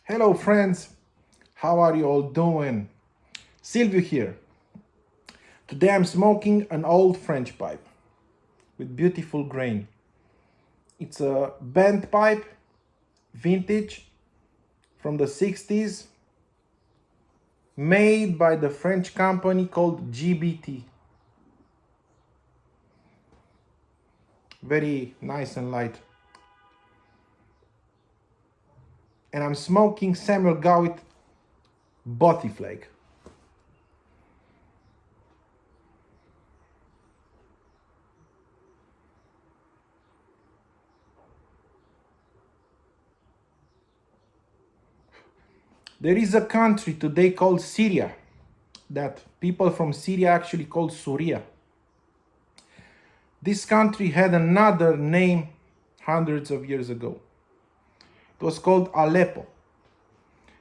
Hello friends, how are you all doing? Silvio here. Today I'm smoking an old French pipe with beautiful grain. It's a bent pipe, vintage, from the 60s, made by the French company called GBT. Very nice and light. And I'm smoking Samuel Gowit Bothy Flake. There is a country today called Syria that people from Syria actually call Suria. This country had another name hundreds of years ago. It was called Aleppo,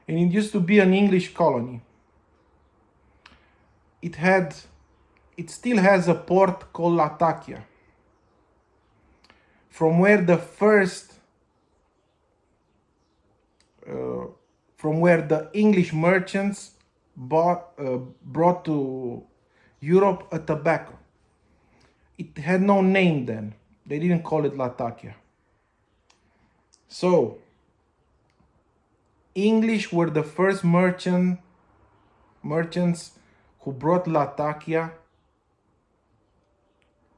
and it used to be an English colony. It still has a port called Latakia, from where the English merchants brought to Europe a tobacco. It had no name then. They didn't call it Latakia. So, English were the first merchants who brought Latakia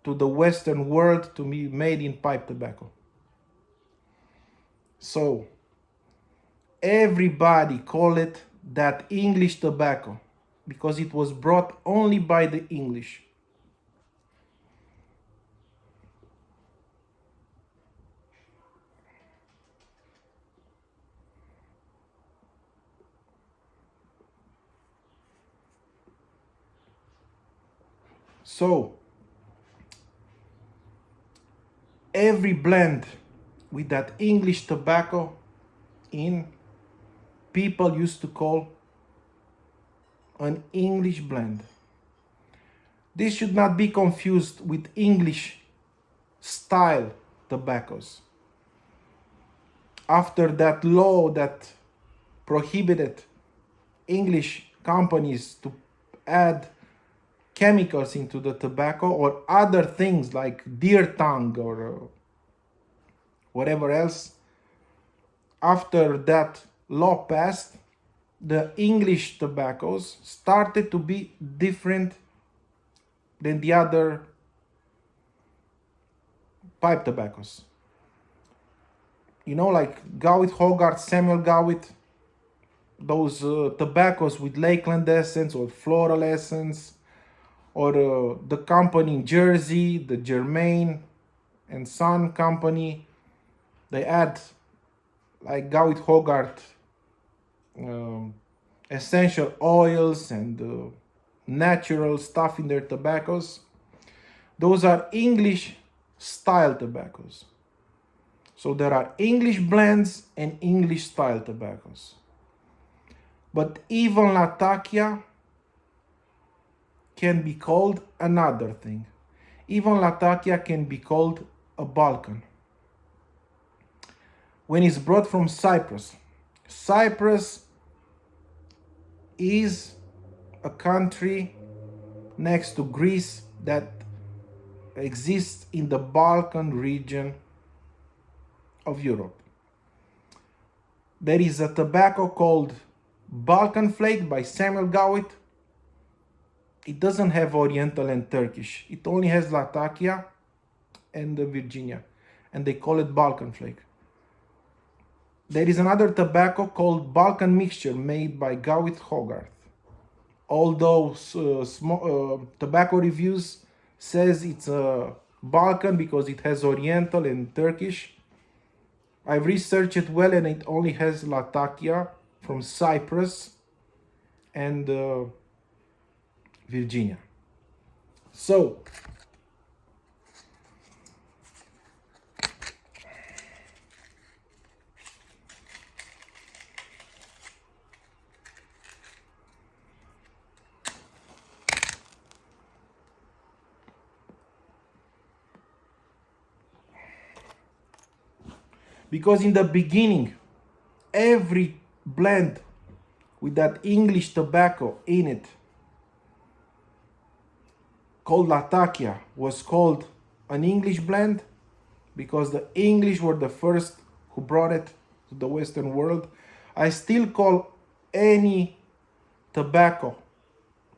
to the Western world to be made in pipe tobacco. So, everybody call it that English tobacco because it was brought only by the English. So, every blend with that English tobacco in, people used to call an English blend. This should not be confused with English style tobaccos. After that law that prohibited English companies to add chemicals into the tobacco or other things like deer tongue or whatever else, after that law passed, the English tobaccos started to be different than the other pipe tobaccos. You know, like Gowit Hogarth, Samuel Gowit, those tobaccos with Lakeland essence or floral essence, or the company in Jersey, the Germain and Son company, they add like Gowit Hogarth essential oils and natural stuff in their tobaccos. Those are English style tobaccos. So there are English blends and English style tobaccos. But even Latakia can be called another thing. Even Latakia can be called a Balkan. When it's brought from Cyprus, Cyprus is a country next to Greece that exists in the Balkan region of Europe. There is a tobacco called Balkan Flake by Samuel Gowit. It doesn't have Oriental and Turkish. It only has Latakia and Virginia, and they call it Balkan Flake. There is another tobacco called Balkan Mixture made by Gowit Hogarth. Although tobacco reviews says it's a Balkan because it has Oriental and Turkish, I've researched it well and it only has Latakia from Cyprus and Virginia. So, because in the beginning, every blend with that English tobacco in it, called Latakia, was called an English blend because the English were the first who brought it to the Western world. I still call any tobacco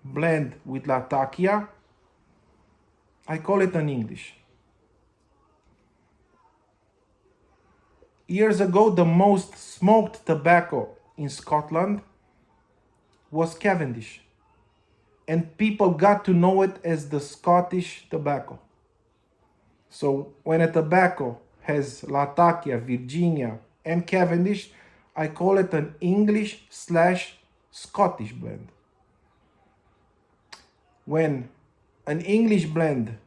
blend with Latakia, I call it an English. Years ago, the most smoked tobacco in Scotland was Cavendish, and people got to know it as the Scottish tobacco. So when a tobacco has Latakia, Virginia, and Cavendish, I call it an English/Scottish blend. When an English blend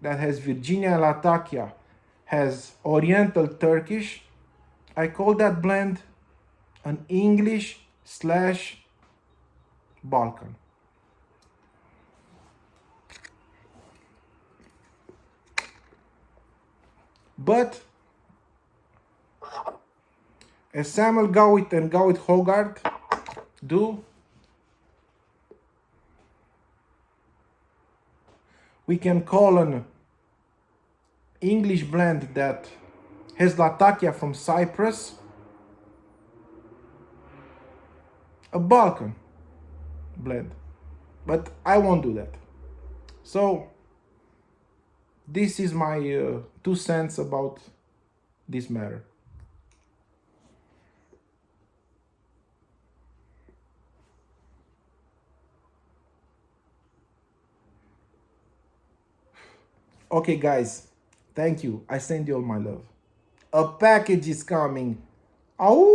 that has Virginia and Latakia has Oriental Turkish, I call that blend an English/Balkan. But as Samuel Gowit and Gowit Hogarth do, we can call an English blend that has Latakia from Cyprus a Balkan blend. But I won't do that. So this is my 2 cents about this matter. Okay, guys, thank you. I send you all my love. A package is coming. Ow!